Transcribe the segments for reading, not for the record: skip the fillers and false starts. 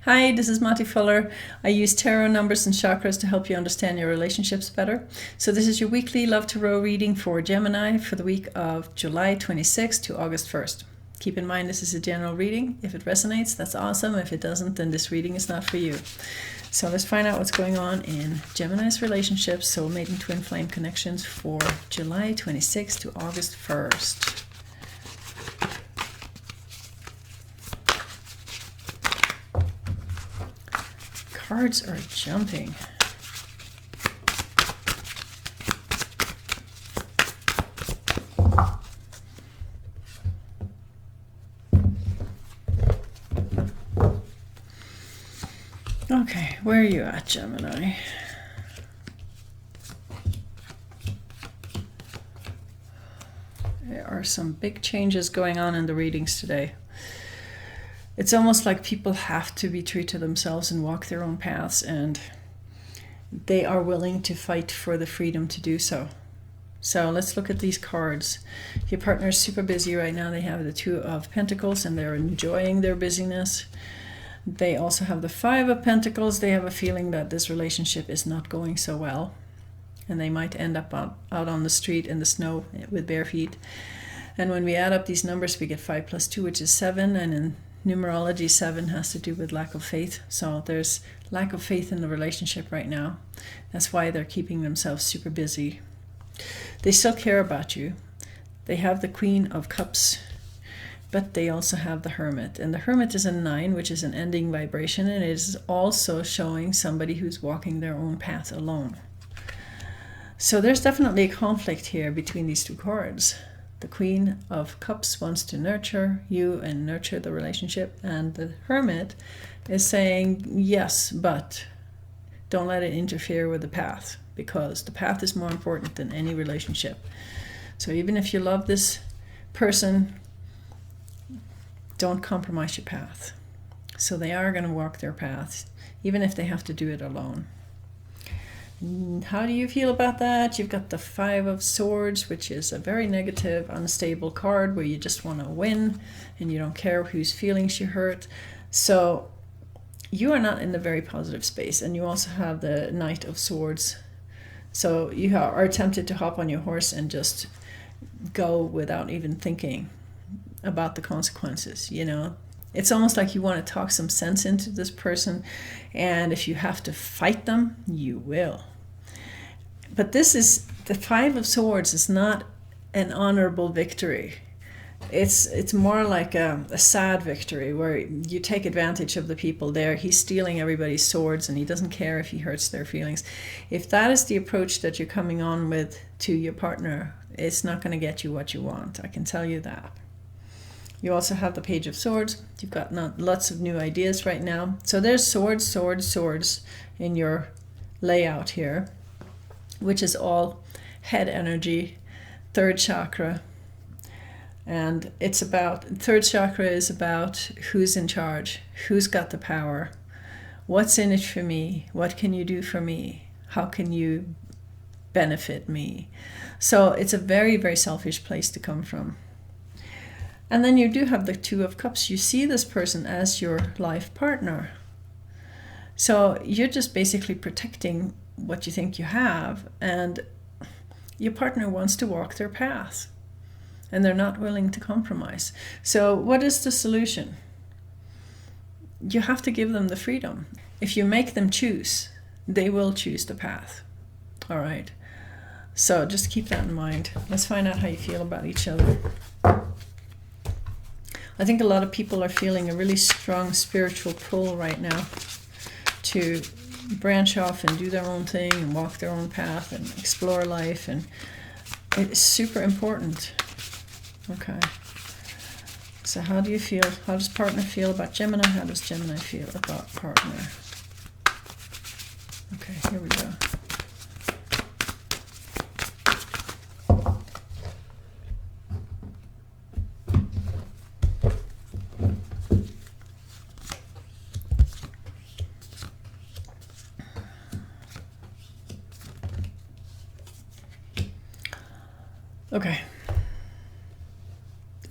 Hi, this is Mati Fuller. I use tarot numbers and chakras to help you understand your relationships better. So this is your weekly Love Tarot reading for Gemini for the week of July 26th to August 1st. Keep in mind this is a general reading. If it resonates, that's awesome. If it doesn't, then this reading is not for you. So let's find out what's going on in Gemini's relationships, soulmate and twin flame connections for July 26th to August 1st. Cards are jumping. Okay, where are you at, Gemini? There are some big changes going on in the readings today. It's almost like people have to be true to themselves and walk their own paths, and they are willing to fight for the freedom to do so. So let's look at these cards. Your partner is super busy right now. They have the Two of Pentacles and they're enjoying their busyness. They also have the Five of Pentacles. They have a feeling that this relationship is not going so well, and they might end up out on the street in the snow with bare feet. And when we add up these numbers, we get 5 plus 2, which is 7, and in numerology, 7 has to do with lack of faith. So there's lack of faith in the relationship right now. That's why they're keeping themselves super busy. They still care about you. They have the Queen of Cups, but they also have the Hermit. And the Hermit is a 9, which is an ending vibration, and it is also showing somebody who's walking their own path alone. So there's definitely a conflict here between these two cards. The Queen of Cups wants to nurture you and nurture the relationship, and the Hermit is saying, yes, but don't let it interfere with the path, because the path is more important than any relationship. So even if you love this person, don't compromise your path. So they are going to walk their path, even if they have to do it alone. How do you feel about that? You've got the Five of Swords, which is a very negative, unstable card where you just want to win and you don't care whose feelings you hurt. So you are not in a very positive space. And you also have the Knight of Swords. So you are tempted to hop on your horse and just go without even thinking about the consequences, you know. It's almost like you want to talk some sense into this person, and if you have to fight them, you will. But this is, the Five of Swords is not an honorable victory. It's more like a sad victory where you take advantage of the people there. He's stealing everybody's swords and he doesn't care if he hurts their feelings. If that is the approach that you're coming on with to your partner, it's not going to get you what you want. I can tell you that. You also have the Page of Swords. You've got lots of new ideas right now. So there's swords, swords, swords in your layout here, which is all head energy, third chakra. And it's about, third chakra is about who's in charge, who's got the power, what's in it for me, what can you do for me, how can you benefit me. So it's a very, very selfish place to come from. And then you do have the Two of Cups. You see this person as your life partner. So you're just basically protecting what you think you have, and your partner wants to walk their path, and they're not willing to compromise. So what is the solution? You have to give them the freedom. If you make them choose, they will choose the path. All right. So just keep that in mind. Let's find out how you feel about each other. I think a lot of people are feeling a really strong spiritual pull right now to branch off and do their own thing and walk their own path and explore life, and it's super important. Okay. So how do you feel? How does partner feel about Gemini? How does Gemini feel about partner? Okay, here we go.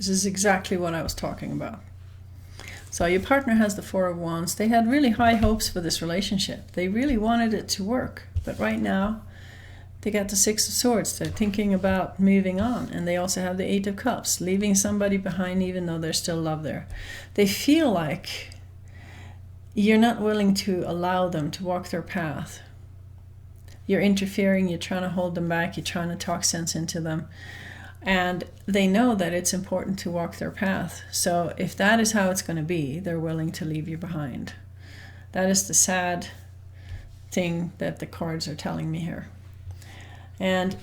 This is exactly what I was talking about. So So your partner has the Four of Wands. They had really high hopes for this relationship. They really wanted it to work. But right now, they got the Six of Swords. They're thinking about moving on. And they also have the Eight of Cups, leaving somebody behind even though there's still love there. They feel like you're not willing to allow them to walk their path. You're interfering, you're trying to hold them back, you're trying to talk sense into them. And they know that it's important to walk their path. So if that is how it's going to be, they're willing to leave you behind. That is the sad thing that the cards are telling me here. And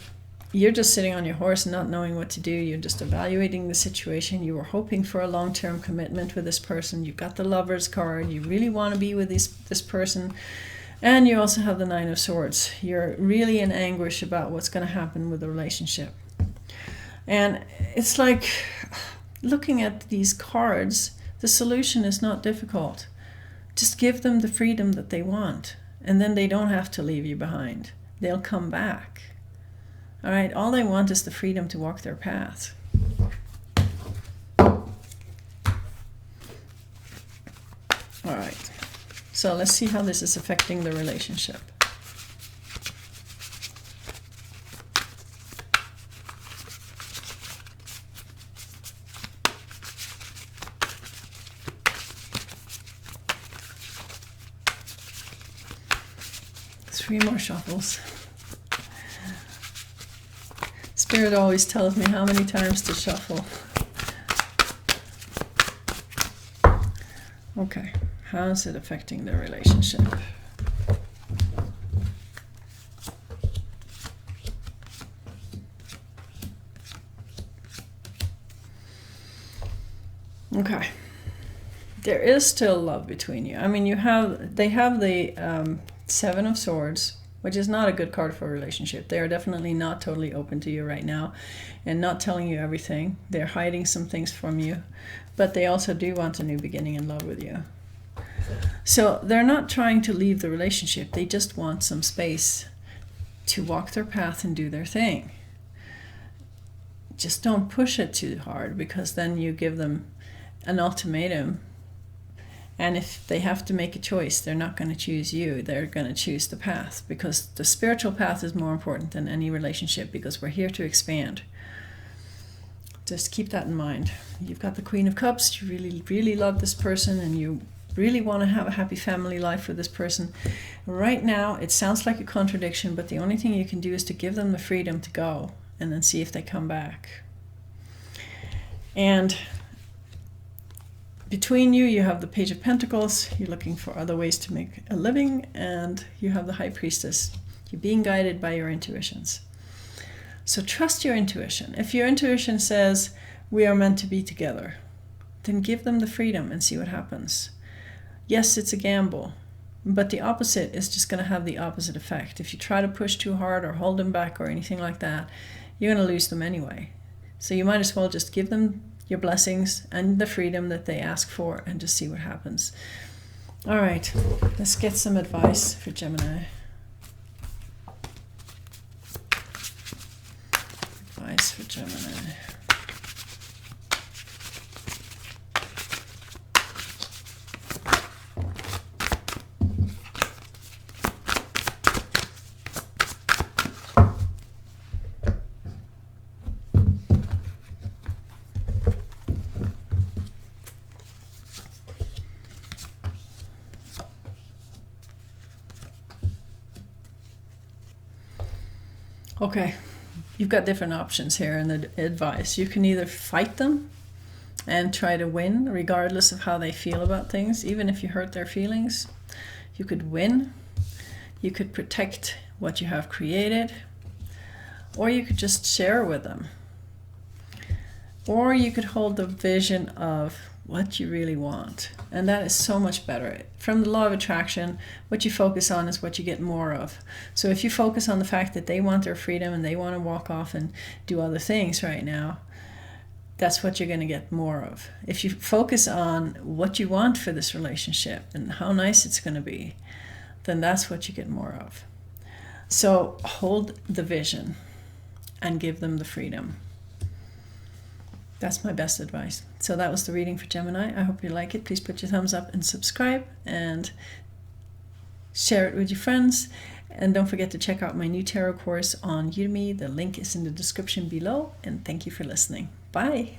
you're just sitting on your horse and not knowing what to do. You're just evaluating the situation. You were hoping for a long-term commitment with this person. You've got the Lover's card. You really want to be with this person. And you also have the Nine of Swords. You're really in anguish about what's going to happen with the relationship. And it's like, looking at these cards, the solution is not difficult. Just give them the freedom that they want. And then they don't have to leave you behind. They'll come back. All right, all they want is the freedom to walk their path. All right, so let's see how this is affecting the relationship. Three more shuffles. Spirit always tells me how many times to shuffle. Okay, how is it affecting the relationship? Okay, there is still love between you. I mean, they have the Seven of Swords, which is not a good card for a relationship. They are definitely not totally open to you right now and not telling you everything. They're hiding some things from you, but they also do want a new beginning in love with you. So they're not trying to leave the relationship. They just want some space to walk their path and do their thing. Just don't push it too hard, because then you give them an ultimatum. And if they have to make a choice, they're not going to choose you. They're going to choose the path, because the spiritual path is more important than any relationship, because we're here to expand. Just keep that in mind. You've got the Queen of Cups. You really, really love this person, and you really want to have a happy family life with this person. Right now, it sounds like a contradiction, but the only thing you can do is to give them the freedom to go and then see if they come back. And between you, you have the Page of Pentacles. You're looking for other ways to make a living, and you have the High Priestess. You're being guided by your intuitions. So trust your intuition. If your intuition says, we are meant to be together, then give them the freedom and see what happens. Yes, it's a gamble, but the opposite is just going to have the opposite effect. If you try to push too hard or hold them back or anything like that, you're going to lose them anyway. So you might as well just give them your blessings and the freedom that they ask for, and just see what happens. All right, let's get some advice for Gemini. Advice for Gemini. Okay, you've got different options here in the advice. You can either fight them and try to win, regardless of how they feel about things, even if you hurt their feelings. You could win. You could protect what you have created. Or you could just share with them. Or you could hold the vision of what you really want. And that is so much better. From the law of attraction, what you focus on is what you get more of. So if you focus on the fact that they want their freedom and they want to walk off and do other things right now, that's what you're going to get more of. If you focus on what you want for this relationship and how nice it's going to be, then that's what you get more of. So hold the vision and give them the freedom. That's my best advice. So that was the reading for Gemini. I hope you like it. Please put your thumbs up and subscribe and share it with your friends. And don't forget to check out my new tarot course on Udemy. The link is in the description below. And thank you for listening. Bye.